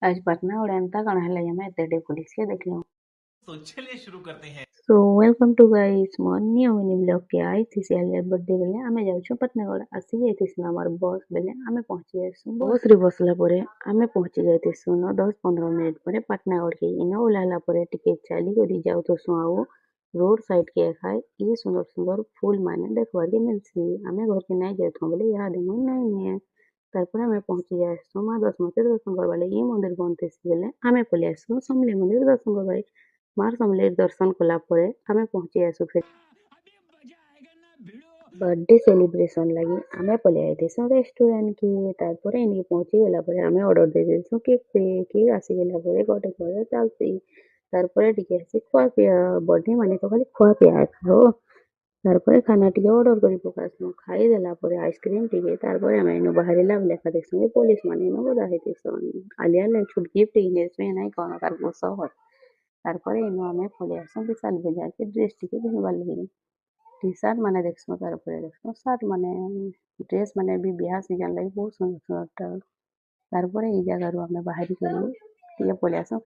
आज पटना और एंता कण है मैं तेरे पुलिस के देख लूं। तो चलिए शुरू करते हैं। So welcome to guys morning mini blog के आई थी सियालिया बर्थडे बेले आमे जाउछु पटनागड़ आसी जाइथिस हमर बस बेले आमे पहुंची जाइसु बस रे बसला परे आमे पहुंची जाइथिसु न 10-15 मिनिट परे पटनागड़ के इनो उलाला परे टिके चाली करी जाउथसु आउ रोड साइड के खाय ई सुंदर सुंदर फूल माने देखबार के मिलसी आमे घर के नहीं जाथो बोले याद मन नहीं है तारपर आमे पहुंची जाइसु मां 10 मंदिर दर्शन करबाले ई मंदिर बनते बेले आमे पले आइसु समले मंदिर दर्शन करबाले मार समलेर दर्शन कला परे आमे पहुंची आसु फिर बर्थडे सेलिब्रेशन लगी आमे पले आइथिसु रेस्टोरेंट के तारपरे इनके पहुंची गला परे आमे ऑर्डर दे देसु केक पे केक आसी गला परे गोटे करे चालसी तारपरे टिके आसी खुआ पिया बर्थडे माने तो खाली खुआ पिया खाओ तारपरे खाना टिके ऑर्डर करी पकासु खाई देला परे आइसक्रीम टिके तारपरे आमे इनो बाहरिला लेखा देखसु पुलिस माने इनो बदा हेतिसु आलिया ले छुट गिफ्ट इनेसमे नाही कोन कार सह तारपरे इनो आमे पले आसु विशाल बाजार के ड्रेस टिके किनबार लगी टी सार्ट माने देखसु तारपरे देखसु सार्ट माने ड्रेस माने भी बियाह सीजन लगी बहुत सुंदर सुंदर तारपरे ई जगह आमे बाहरी गलु टिके पले आसु।